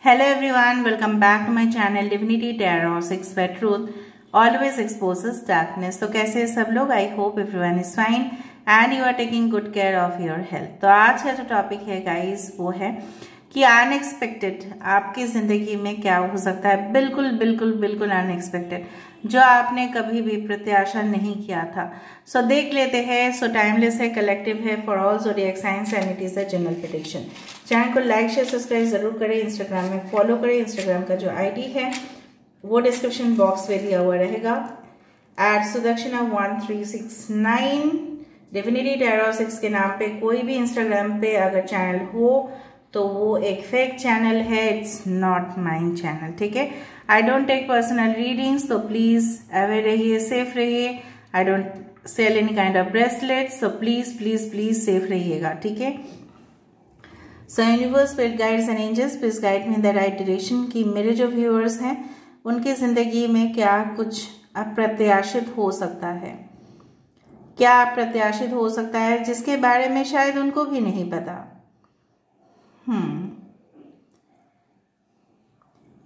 Hello everyone, welcome back to my channel Divinity Tarot 6 where truth always exposes darkness। तो कैसे हैं सब लोग? I hope everyone is fine and you are taking good care of your health. तो आज का जो topic है गाइस वो है कि अनएक्सपेक्टेड आपकी जिंदगी में क्या हो सकता है। बिल्कुल बिल्कुल बिल्कुल अनएक्सपेक्टेड, जो आपने कभी भी प्रत्याशा नहीं किया था। सो देख लेते हैं। सो टाइमलेस है, कलेक्टिव है for all zodiac science and it is a general prediction. Channel को लाइक शेयर सब्सक्राइब जरूर करें। इंस्टाग्राम में फॉलो करें। इंस्टाग्राम का जो आईडी है वो डिस्क्रिप्शन बॉक्स में दिया हुआ रहेगा। @Sudakshana1369 डिविनिटी टैरो 6 के नाम पे कोई भी इंस्टाग्राम पे अगर चैनल हो तो वो एक फेक चैनल है। इट्स नॉट माइन चैनल, ठीक है। I don't take personal readings, तो प्लीज अवेयर रहिए, सेफ रहिए। I don't sell any kind of bracelets, तो प्लीज प्लीज प्लीज सेफ रहिएगा, ठीक है। So universe, spirit guides and angels please guide me in the right direction कि मेरे जो व्यूअर्स हैं उनकी जिंदगी में क्या कुछ अप्रत्याशित हो सकता है, क्या अप्रत्याशित हो सकता है जिसके बारे में शायद उनको भी नहीं पता।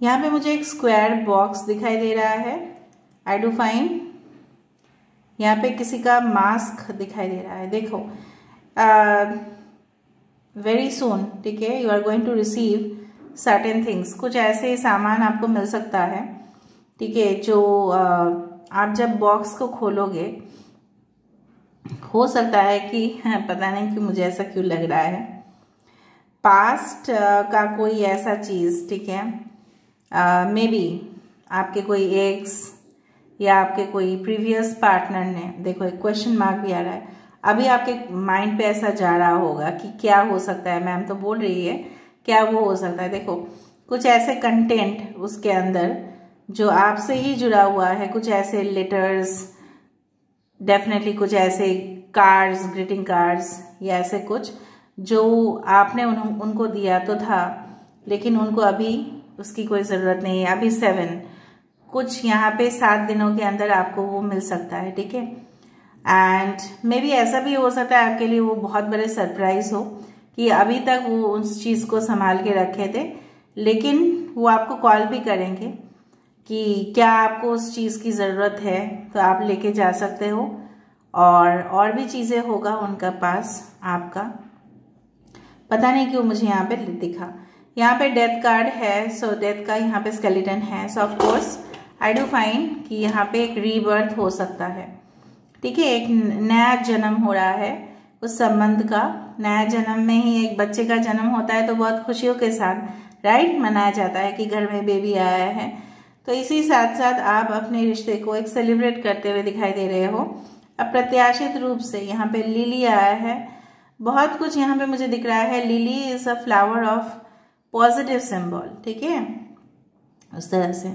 यहाँ पे मुझे एक स्क्वायर बॉक्स दिखाई दे रहा है। आई डू फाइन यहाँ पे किसी का मास्क दिखाई दे रहा है। देखो वेरी सून, ठीक है, you are going to receive certain things. कुछ ऐसे सामान आपको मिल सकता है, ठीक है, जो आप जब बॉक्स को खोलोगे हो सकता है कि पता नहीं कि मुझे ऐसा क्यों लग रहा है, पास्ट का कोई ऐसा चीज, ठीक है, मे बी आपके कोई एक्स या आपके कोई प्रीवियस पार्टनर ने, देखो एक क्वेश्चन मार्क भी आ रहा है, अभी आपके माइंड पे ऐसा जा रहा होगा कि क्या हो सकता है। मैम तो बोल रही है क्या वो हो सकता है। देखो कुछ ऐसे कंटेंट उसके अंदर जो आपसे ही जुड़ा हुआ है, कुछ ऐसे लेटर्स, डेफिनेटली कुछ ऐसे कार्ड्स, ग्रीटिंग कार्ड्स या ऐसे कुछ जो आपने उनको दिया तो था लेकिन उनको अभी उसकी कोई ज़रूरत नहीं है। अभी 7 कुछ यहाँ पे 7 दिनों के अंदर आपको वो मिल सकता है, ठीक है। एंड मे बी ऐसा भी हो सकता है आपके लिए वो बहुत बड़े सरप्राइज हो कि अभी तक वो उस चीज़ को संभाल के रखे थे लेकिन वो आपको कॉल भी करेंगे कि क्या आपको उस चीज़ की ज़रूरत है तो आप लेके जा सकते हो, और भी चीज़ें होगा उनका पास आपका। पता नहीं क्यों मुझे यहाँ पे दिखा। यहाँ पे डेथ कार्ड है, सो डेथ का यहाँ पे स्केलेटन है। सो of course I do find कि यहाँ पे एक रीबर्थ हो सकता है, ठीक है, एक नया जन्म हो रहा है उस संबंध का। नया जन्म में ही एक बच्चे का जन्म होता है तो बहुत खुशियों के साथ राइट मनाया जाता है कि घर में बेबी आया है। तो इसी साथ साथ आप अपने रिश्ते को एक सेलिब्रेट करते हुए दिखाई दे रहे हो अप्रत्याशित रूप से। यहाँ पे लिली आया है, बहुत कुछ यहाँ पे मुझे दिख रहा है। Lily is a flower of positive symbol, ठीक है, उस तरह से।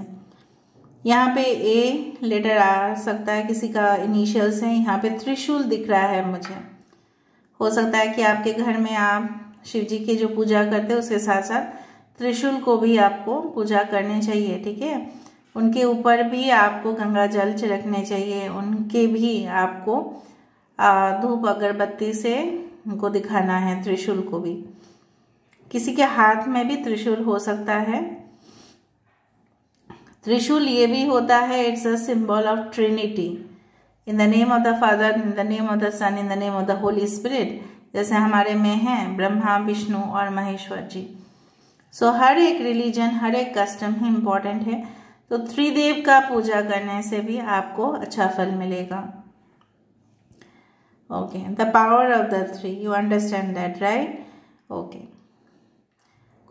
यहाँ पे ए लेटर आ सकता है, किसी का इनिशियल्स है। यहाँ पे त्रिशूल दिख रहा है मुझे। हो सकता है कि आपके घर में आप शिव जी की जो पूजा करते हैं उसके साथ साथ त्रिशूल को भी आपको पूजा करनी चाहिए, ठीक है। उनके ऊपर भी आपको गंगा जल छिड़कने चाहिए, उनके भी आपको धूप अगरबत्ती से उनको दिखाना है, त्रिशूल को भी। किसी के हाथ में भी त्रिशूल हो सकता है। त्रिशूल ये भी होता है, it's a symbol of Trinity, in the name of the Father, in the name of the Son, in the name of the Holy Spirit. जैसे हमारे में हैं ब्रह्मा, विष्णु और महेश्वर जी। सो हर एक रिलीजन, हर एक कस्टम ही इम्पोर्टेंट है। तो त्रिदेव का पूजा करने से भी आपको अच्छा फल मिलेगा। Okay, the power of the 3, you understand that right? Okay,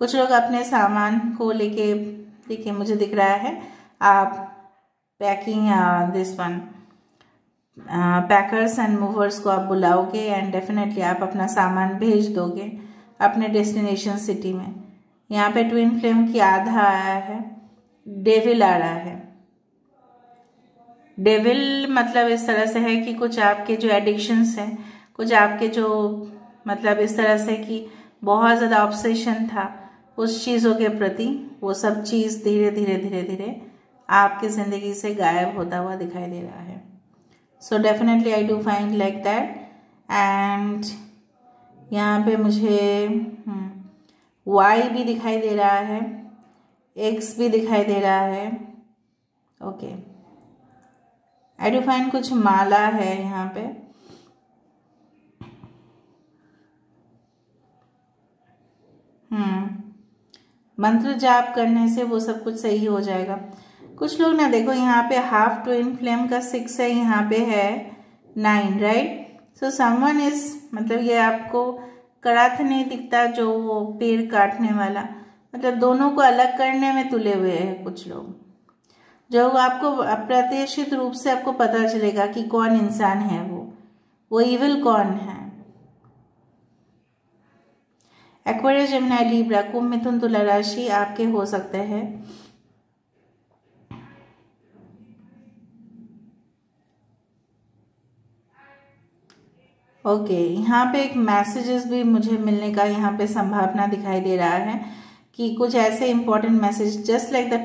कुछ लोग अपने सामान को लेके, देखिए मुझे दिख रहा है आप packing this one packers and movers को आप बुलाओगे एंड डेफिनेटली आप अपना सामान भेज दोगे अपने डेस्टिनेशन सिटी में। यहाँ पे ट्विन फ्लेम की आधा आया है, डेविल आ रहा है। डेविल मतलब इस तरह से है कि कुछ आपके जो एडिक्शंस हैं, कुछ आपके जो मतलब इस तरह से कि बहुत ज़्यादा ऑब्सेशन था उस चीज़ों के प्रति, वो सब चीज़ धीरे धीरे धीरे धीरे आपकी ज़िंदगी से गायब होता हुआ दिखाई दे रहा है। So definitely I do find like that. And यहाँ पे मुझे वाई भी दिखाई दे रहा है। एक्स भी दिखाई दे रहा है। ओके, आई डू फाइंड कुछ माला है यहाँ पे। मंत्र जाप करने से वो सब कुछ सही हो जाएगा। कुछ लोग ना देखो यहाँ पे हाफ ट्विन फ्लेम का 6 है, यहाँ पे है 9, राइट। सो समवन इज, मतलब ये आपको कराथ नहीं दिखता जो वो पेड़ काटने वाला, मतलब दोनों को अलग करने में तुले हुए हैं कुछ लोग, जो आपको अप्रत्याशित रूप से आपको पता चलेगा कि कौन इंसान है वो इविल कौन है। एक्वेरियस, जेमिनी, लिब्रा, कुंभ, मिथुन, तुला राशि आपके हो सकते हैं। ओके, यहाँ पे एक मैसेजेस भी मुझे मिलने का यहाँ पे संभावना दिखाई दे रहा है कि कुछ ऐसे important message, just like the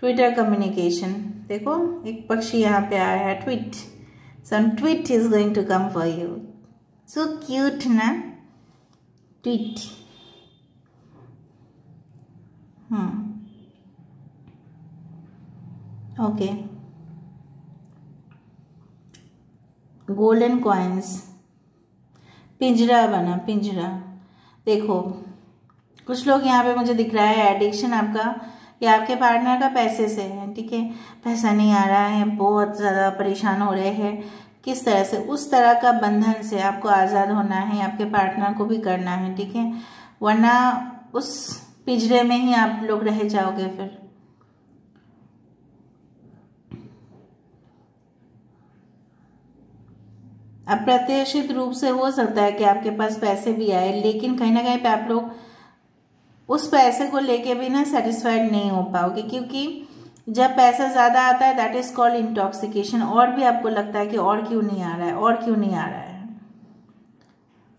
Twitter communication. देखो एक पक्षी यहाँ पे आया है, tweet, some tweet is going to come for you, so cute ना, ट्वीट। ओके, गोल्डन कॉइन्स, पिंजरा बना, पिंजरा। देखो कुछ लोग यहाँ पे मुझे दिख रहा है एडिक्शन आपका या आपके पार्टनर का पैसे से है, ठीक है, पैसा नहीं आ रहा है, बहुत ज़्यादा परेशान हो रहे हैं, किस तरह से, उस तरह का बंधन से आपको आज़ाद होना है, आपके पार्टनर को भी करना है, ठीक है, वरना उस पिंजरे में ही आप लोग रह जाओगे फिर। अप्रत्याशित रूप से हो सकता है कि आपके पास पैसे भी आए, लेकिन कहीं ना कहीं पे आप लोग उस पैसे को लेके भी ना सेटिस्फाइड नहीं हो पाओगे, क्योंकि जब पैसा ज़्यादा आता है दैट इज कॉल्ड इंटॉक्सिकेशन, और भी आपको लगता है कि और क्यों नहीं आ रहा है, और क्यों नहीं आ रहा है।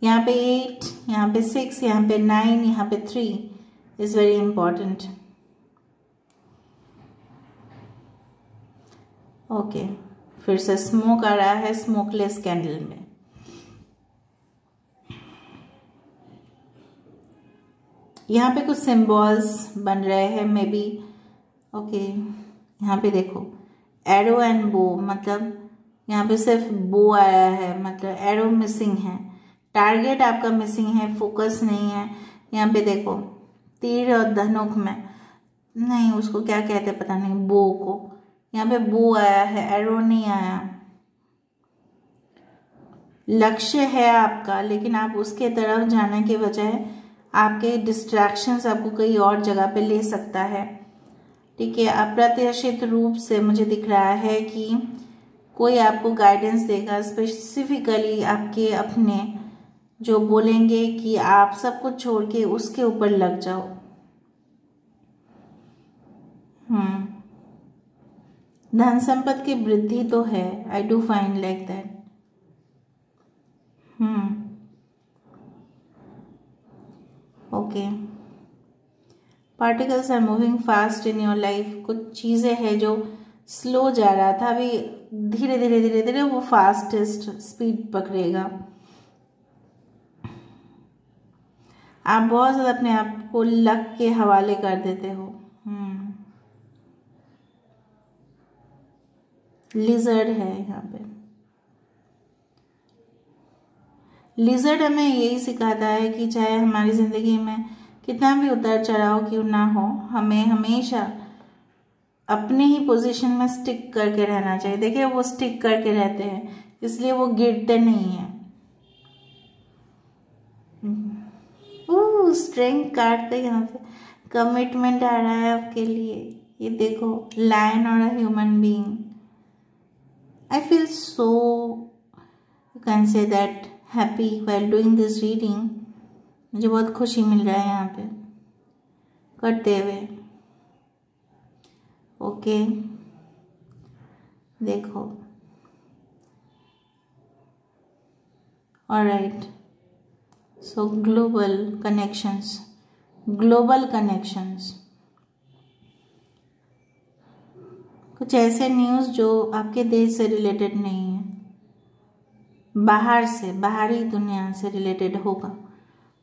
यहाँ पे 8, यहाँ पे 6, यहाँ पे 9, यहाँ पे 3 इज वेरी इंपॉर्टेंट। ओके, फिर से स्मोक आ रहा है, स्मोकलेस कैंडल में। यहाँ पे कुछ सिंबल्स बन रहे हैं मे बी। ओके, यहाँ पे देखो एरो एंड बो, मतलब यहाँ पे सिर्फ बो आया है, मतलब एरो मिसिंग है, टारगेट आपका मिसिंग है, फोकस नहीं है। यहाँ पे देखो तीर और धनुक में, नहीं उसको क्या कहते पता नहीं, बो को, यहाँ पे बो आया है, एरो नहीं आया। लक्ष्य है आपका, लेकिन आप उसके तरफ जाने के बजाय आपके डिस्ट्रैक्शंस आपको कहीं और जगह पे ले सकता है, ठीक है। अप्रत्याशित रूप से मुझे दिख रहा है कि कोई आपको गाइडेंस देगा, स्पेसिफिकली आपके अपने, जो बोलेंगे कि आप सब कुछ छोड़ के उसके ऊपर लग जाओ। धन संपत्ति की वृद्धि तो है, I do find like that. Okay, particles are moving fast in your life. कुछ चीज़ें हैं जो स्लो जा रहा था, अभी धीरे धीरे धीरे धीरे वो फास्टेस्ट स्पीड पकड़ेगा। आप बहुत ज़्यादा अपने आप को लक के हवाले कर देते हो। लिजर्ड है यहाँ पे। लिजर्ड हमें यही सिखाता है कि चाहे हमारी ज़िंदगी में कितना भी उतार चढ़ाव क्यों ना हो, हमें हमेशा अपने ही पोजीशन में स्टिक करके रहना चाहिए। देखिए वो स्टिक करके रहते हैं, इसलिए वो गिरते नहीं हैं। स्ट्रेंथ कार्ड का यहाँ पे कमिटमेंट आ रहा है आपके लिए। ये देखो लायन और a human being. I feel so, you can say that, happy while doing this reading. मुझे बहुत खुशी मिल रहा है यहाँ पे करते हुए। ओके, देखो, ऑलराइट, सो ग्लोबल कनेक्शंस, ग्लोबल कनेक्शंस, कुछ ऐसे न्यूज़ जो आपके देश से रिलेटेड नहीं है, बाहर से, बाहरी दुनिया से रिलेटेड होगा,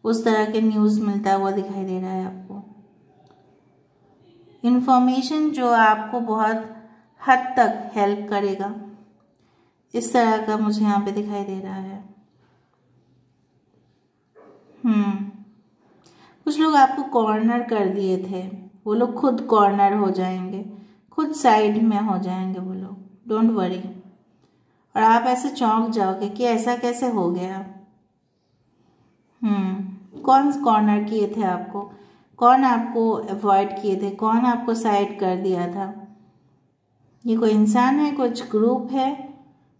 उस तरह के न्यूज़ मिलता हुआ दिखाई दे रहा है आपको। इंफॉर्मेशन जो आपको बहुत हद तक हेल्प करेगा, इस तरह का मुझे यहाँ पे दिखाई दे रहा है। कुछ लोग आपको कॉर्नर कर दिए थे, वो लोग खुद कॉर्नर हो जाएंगे, खुद साइड में हो जाएंगे वो लोग, डोंट वरी। और आप ऐसे चौंक जाओगे कि ऐसा कैसे हो गया। कौन कॉर्नर किए थे आपको, कौन आपको अवॉइड किए थे, कौन आपको साइड कर दिया था। ये कोई इंसान है, कुछ ग्रुप है,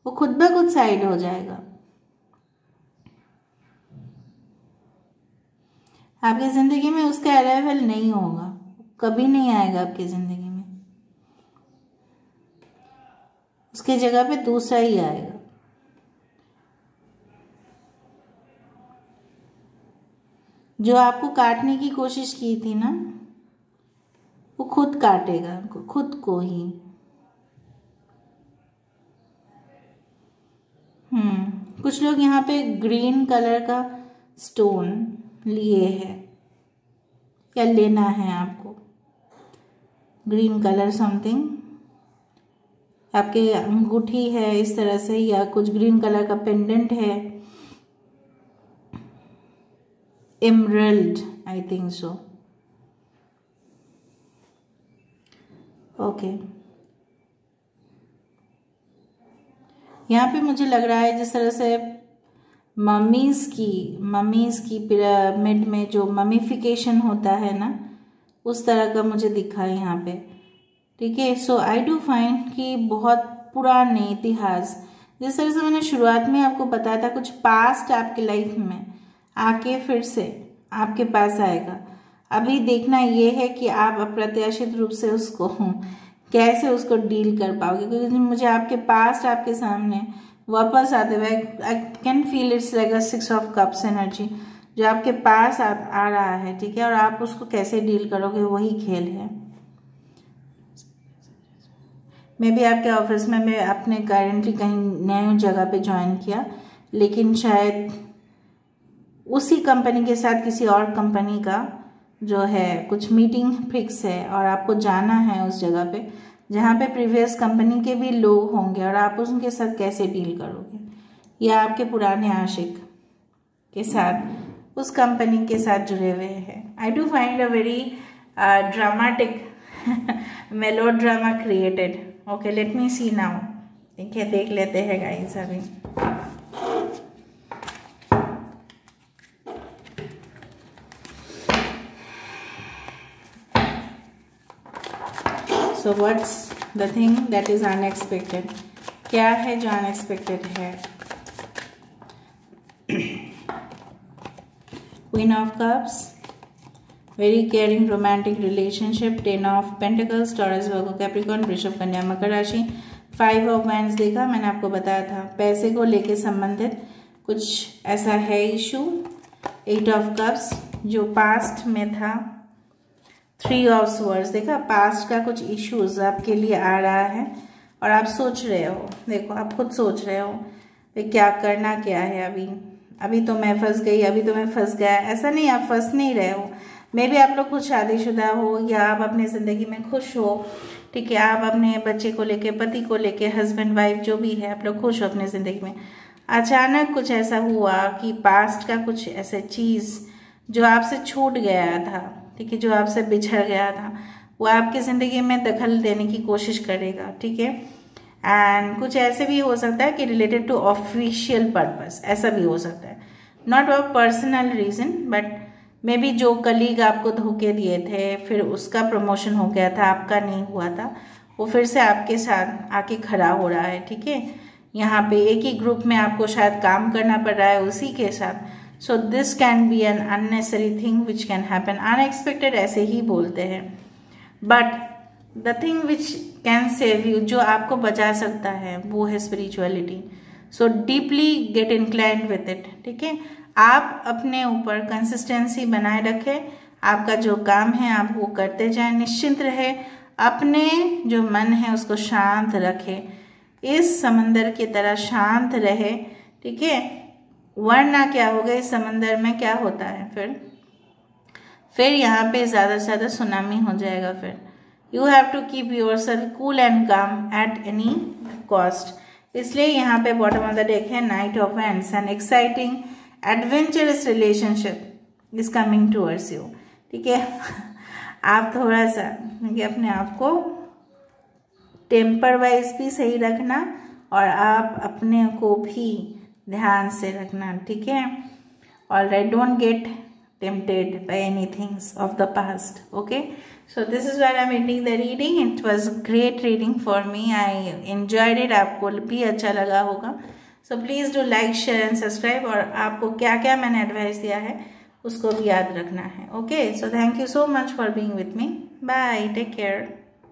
वो खुद ब खुद साइड हो जाएगा। आपकी जिंदगी में उसका अराइवल नहीं होगा, कभी नहीं आएगा आपकी जिंदगी में, उसके जगह पे दूसरा ही आएगा। जो आपको काटने की कोशिश की थी ना, वो खुद काटेगा खुद को ही। कुछ लोग यहाँ पे ग्रीन कलर का स्टोन लिए हैं या लेना है आपको, ग्रीन कलर समथिंग, आपके अंगूठी है इस तरह से, या कुछ ग्रीन कलर का पेंडेंट है, emerald I think so. Okay, यहाँ पे मुझे लग रहा है जिस तरह से मम्मीज़ की पिरामिड में जो ममीफिकेशन होता है ना, उस तरह का मुझे दिखा है यहाँ पे। ठीक है, सो आई डू फाइंड कि बहुत पुराने इतिहास, जिस तरह से मैंने शुरुआत में आपको बताया था, कुछ पास्ट आपके लाइफ में आके फिर से आपके पास आएगा। अभी देखना ये है कि आप अप्रत्याशित रूप से उसको कैसे उसको डील कर पाओगे, क्योंकि मुझे आपके पास्ट आपके सामने वापस आते हुए I can feel it's like a 6 of cups energy जो आपके पास आ रहा है। ठीक है, और आप उसको कैसे डील करोगे वही खेल है। मे भी आपके ऑफिस में मैं अपने करेंटली कहीं नई जगह पे ज्वाइन किया, लेकिन शायद उसी कंपनी के साथ किसी और कंपनी का जो है कुछ मीटिंग फिक्स है और आपको जाना है उस जगह पे जहाँ पे प्रीवियस कंपनी के भी लोग होंगे, और आप उनके साथ कैसे डील करोगे, या आपके पुराने आशिक के साथ उस कंपनी के साथ जुड़े हुए हैं। I do find a very dramatic melodrama created. Okay, let me see now. ठीक है, देख लेते हैं गाइस अभी। So what's the thing that is unexpected? क्या है जो unexpected है? Queen of Cups, very caring romantic relationship, 10 of Pentacles, Taurus, Virgo, Capricorn, वृषभ, कन्या, मकर राशि, 5 of Wands देखा, मैंने आपको बताया था पैसे को लेके संबंधित कुछ ऐसा है इशू। 8 of Cups जो पास्ट में था, 3 of Swords देखा, पास्ट का कुछ इश्यूज आपके लिए आ रहा है और आप सोच रहे हो, देखो आप खुद सोच रहे हो क्या करना क्या है। अभी तो मैं फंस गई, अभी तो मैं फंस गया। ऐसा नहीं, आप फंस नहीं रहे हो। मे भी आप लोग खुद शादीशुदा हो या आप अपने ज़िंदगी में खुश हो। ठीक है, आप अपने बच्चे को लेके, पति को लेके, हस्बैंड वाइफ जो भी है, आप लोग खुश हो अपने ज़िंदगी में। अचानक कुछ ऐसा हुआ कि पास्ट का कुछ ऐसा चीज़ जो आपसे छूट गया था, ठीक है, जो आपसे बिछड़ गया था, वो आपकी ज़िंदगी में दखल देने की कोशिश करेगा। ठीक है, एंड कुछ ऐसे भी हो सकता है कि रिलेटेड टू ऑफिशियल पर्पस, ऐसा भी हो सकता है, not a personal reason, but may be जो कलीग आपको धोखे दिए थे, फिर उसका प्रमोशन हो गया था, आपका नहीं हुआ था, वो फिर से आपके साथ आके खड़ा हो रहा है। ठीक है, यहाँ पे एक ही ग्रुप में आपको शायद काम करना पड़ रहा है उसी के साथ। So this can be an unnecessary thing which can happen, unexpected ऐसे ही बोलते हैं, but the thing which can save you, जो आपको बचा सकता है, वो है spirituality. So deeply get inclined with it. ठीक है, आप अपने ऊपर कंसिस्टेंसी बनाए रखें, आपका जो काम है आप वो करते जाएं, निश्चिंत रहे, अपने जो मन है उसको शांत रखें, इस समंदर की तरह शांत रहे। ठीक है, वरना क्या होगा, इस समंदर में क्या होता है, फिर यहाँ पे ज़्यादा से ज़्यादा सुनामी हो जाएगा। फिर you have to keep yourself cool and calm at any cost. इसलिए यहाँ पे बॉटम ऑफ द डेक है Knight of Wands, an exciting adventurous relationship is coming towards you. ठीक है, आप थोड़ा सा अपने आप को टेम्पर वाइज भी सही रखना और आप अपने को भी ध्यान से रखना। ठीक है, alright, don't get tempted by anything of the past. Okay, so this is why I'm ending the reading. It was great reading for me. I enjoyed it. आपको भी अच्छा लगा होगा. So please do like, share and subscribe. और आपको क्या क्या मैंने एडवाइस दिया है उसको भी याद रखना है. Okay, so thank you so much for being with me. Bye, take care.